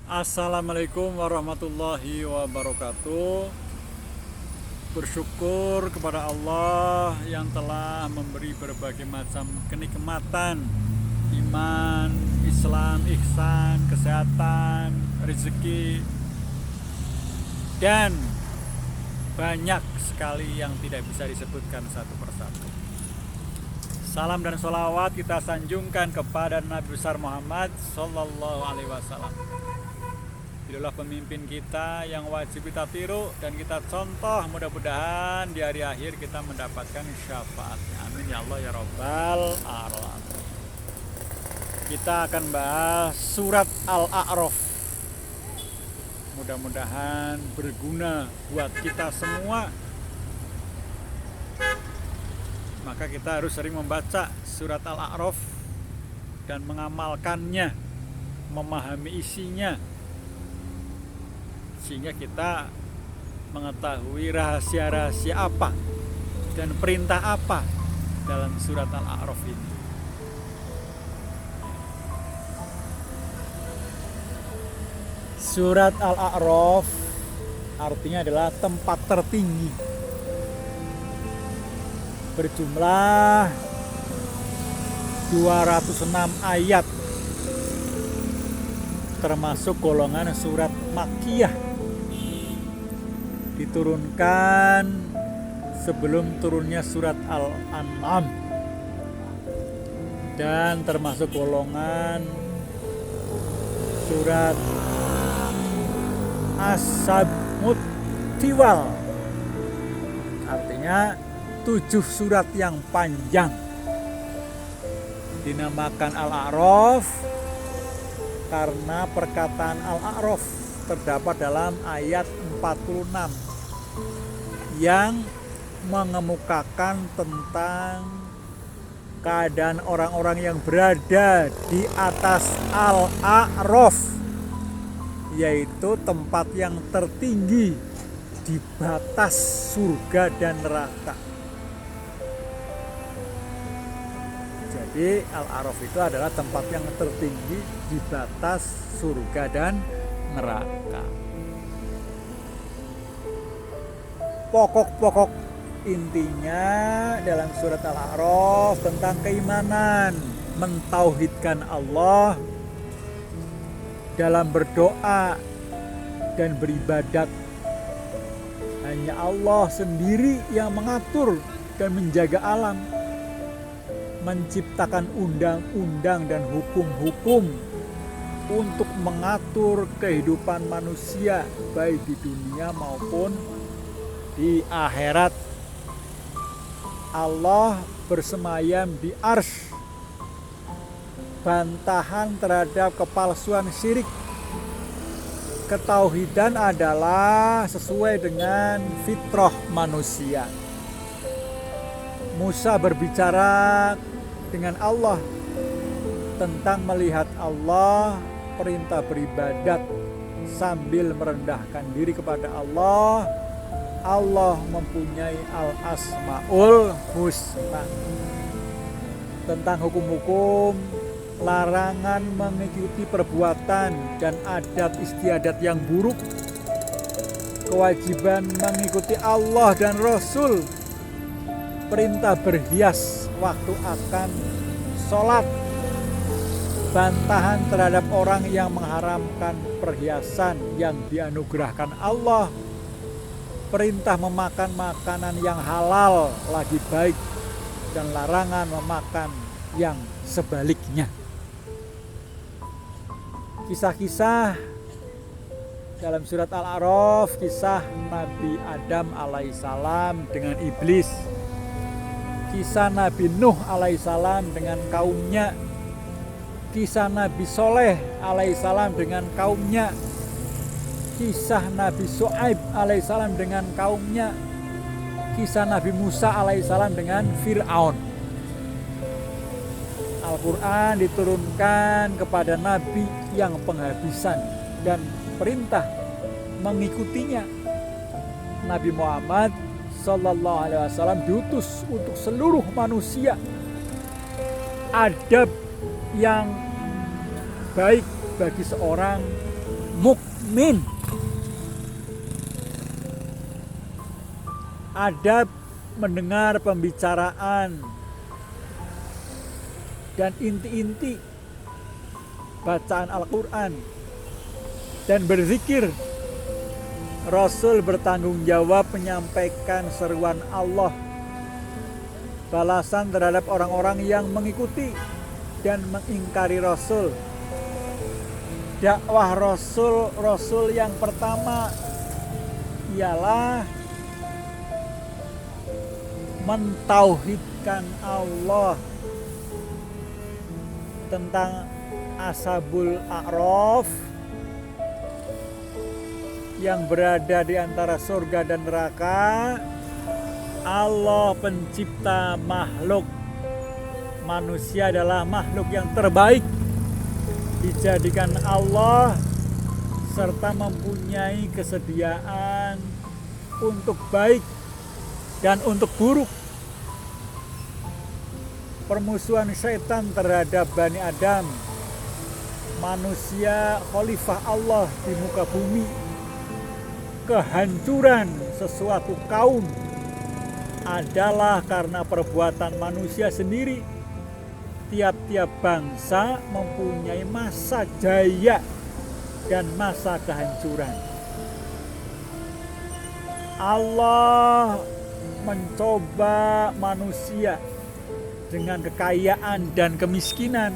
Assalamualaikum warahmatullahi wabarakatuh. Bersyukur kepada Allah yang telah memberi berbagai macam kenikmatan, iman, Islam, ihsan, kesehatan, rezeki, dan banyak sekali yang tidak bisa disebutkan satu persatu. Salam dan sholawat kita sanjungkan kepada Nabi besar Muhammad Sallallahu Alaihi Wasallam. Beliaulah pemimpin kita yang wajib kita tiru dan kita contoh. Mudah-mudahan di hari akhir kita mendapatkan syafaatnya. Amin ya Allah ya Rabbal Alamin. Kita akan bahas surat Al-A'raf. Mudah-mudahan berguna buat kita semua. Maka kita harus sering membaca surat Al-A'raf dan mengamalkannya, memahami isinya, sehingga kita mengetahui rahasia-rahasia apa dan perintah apa dalam surat Al-A'raf ini. Surat Al-A'raf artinya adalah tempat tertinggi, berjumlah 206 ayat, termasuk golongan surat Makkiyah, diturunkan sebelum turunnya surat Al-An'am, dan termasuk golongan surat As-Sab'ut Tiwal, artinya 7 surat yang panjang. Dinamakan Al-A'raf karena perkataan Al-A'raf terdapat dalam ayat 46 yang mengemukakan tentang keadaan orang-orang yang berada di atas Al-A'raf, yaitu tempat yang tertinggi di batas surga dan neraka. Jadi Al-A'raf itu adalah tempat yang tertinggi di batas surga dan neraka. Pokok-pokok intinya dalam surat Al-A'raf tentang keimanan, mentauhidkan Allah dalam berdoa dan beribadat. Hanya Allah sendiri yang mengatur dan menjaga alam, menciptakan undang-undang dan hukum-hukum untuk mengatur kehidupan manusia baik di dunia maupun di akhirat. Allah bersemayam di arsy, bantahan terhadap kepalsuan syirik. Ketauhidan adalah sesuai dengan fitrah manusia. Musa berbicara dengan Allah tentang melihat Allah, perintah beribadat sambil merendahkan diri kepada Allah. Allah mempunyai Al-Asmaul Husna. Tentang hukum-hukum, larangan mengikuti perbuatan dan adat istiadat yang buruk, kewajiban mengikuti Allah dan Rasul, perintah berhias waktu akan sholat, bantahan terhadap orang yang mengharamkan perhiasan yang dianugerahkan Allah, perintah memakan makanan yang halal lagi baik, dan larangan memakan yang sebaliknya. Kisah-kisah dalam surat Al-A'raf, kisah Nabi Adam alaihissalam dengan iblis, kisah Nabi Nuh alaihissalam dengan kaumnya, kisah Nabi Soleh alaihissalam dengan kaumnya, kisah Nabi Syuaib alaihissalam dengan kaumnya, kisah Nabi Musa alaihissalam dengan Fir'aun. Al-Quran diturunkan kepada Nabi yang penghabisan dan perintah mengikutinya. Nabi Muhammad Sallallahu Alaihi Wasallam diutus untuk seluruh manusia. Adab yang baik bagi seorang mukmin. Adab mendengar pembicaraan dan inti-inti bacaan Al-Quran dan berzikir. Rasul bertanggung jawab menyampaikan seruan Allah, balasan terhadap orang-orang yang mengikuti dan mengingkari Rasul. Dakwah Rasul yang pertama ialah mentauhidkan Allah tentang Ashabul A'raf yang berada di antara surga dan neraka. Allah pencipta makhluk. Manusia adalah makhluk yang terbaik dijadikan Allah, serta mempunyai kesediaan untuk baik dan untuk buruk. Permusuhan syaitan terhadap Bani Adam, manusia khalifah Allah di muka bumi, kehancuran sesuatu kaum adalah karena perbuatan manusia sendiri. Tiap-tiap bangsa mempunyai masa jaya dan masa kehancuran. Allah mencoba manusia dengan kekayaan dan kemiskinan.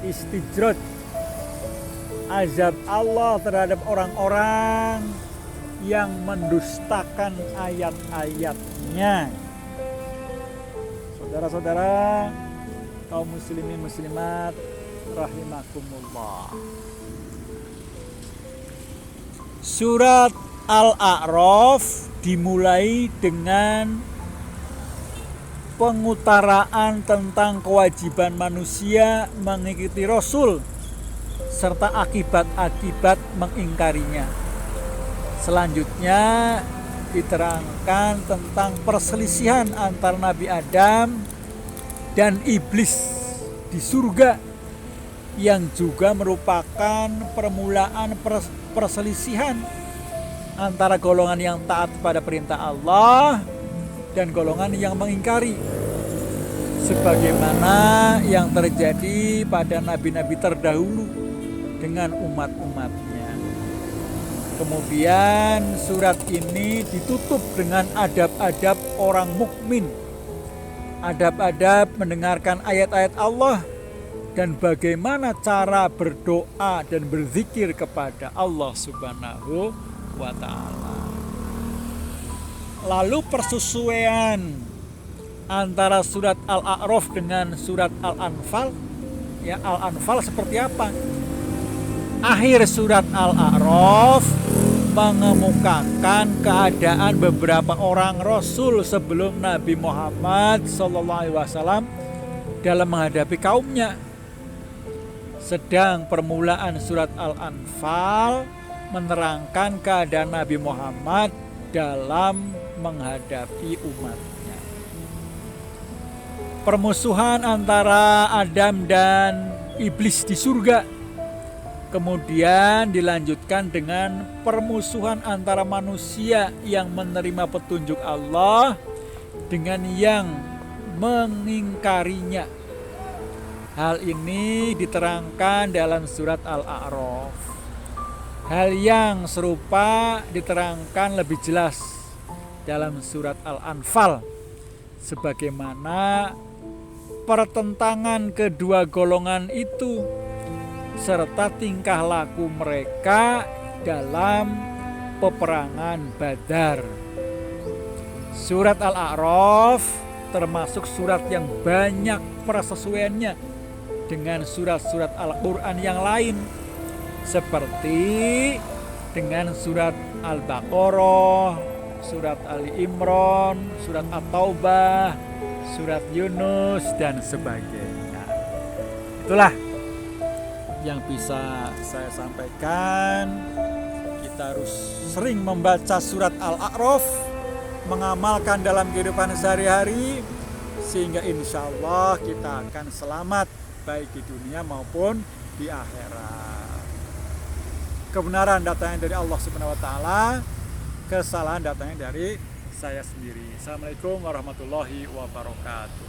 Istijrad, azab Allah terhadap orang-orang yang mendustakan ayat-ayatnya. Saudara-saudara, kaum muslimin muslimat rahimakumullah. Surat Al-A'raf dimulai dengan pengutaraan tentang kewajiban manusia mengikuti Rasul serta akibat-akibat mengingkarinya. Selanjutnya diterangkan tentang perselisihan antara Nabi Adam dan iblis di surga, yang juga merupakan permulaan perselisihan antara golongan yang taat pada perintah Allah dan golongan yang mengingkari, sebagaimana yang terjadi pada nabi-nabi terdahulu dengan umat-umatnya. Kemudian surat ini ditutup dengan adab-adab orang mukmin, adab-adab mendengarkan ayat-ayat Allah dan bagaimana cara berdoa dan berzikir kepada Allah Subhanahu wa ta'ala. Lalu persesuaian antara surat Al-A'raf dengan surat Al-Anfal, ya, Al-Anfal seperti apa? Akhir surat Al-A'raf mengemukakan keadaan beberapa orang Rasul sebelum Nabi Muhammad SAW dalam menghadapi kaumnya. Sedang permulaan surat Al-Anfal menerangkan keadaan Nabi Muhammad dalam menghadapi umatnya. Permusuhan antara Adam dan iblis di surga. Kemudian dilanjutkan dengan permusuhan antara manusia yang menerima petunjuk Allah dengan yang mengingkarinya. Hal ini diterangkan dalam surat Al-A'raf. Hal yang serupa diterangkan lebih jelas dalam surat Al-Anfal, sebagaimana pertentangan kedua golongan itu serta tingkah laku mereka dalam peperangan Badar. Surat Al-A'raf termasuk surat yang banyak persesuaiannya dengan surat-surat Al-Quran yang lain, seperti dengan surat Al-Baqarah, surat Ali Imran, surat At-Taubah, surat Yunus, dan sebagainya. Itulah yang bisa saya sampaikan. Kita harus sering membaca surat Al-A'raf, mengamalkan dalam kehidupan sehari-hari, sehingga insya Allah kita akan selamat baik di dunia maupun di akhirat. kebenaran datangnya dari Allah Subhanahu wa taala, kesalahan datangnya dari saya sendiri. Assalamualaikum warahmatullahi wabarakatuh.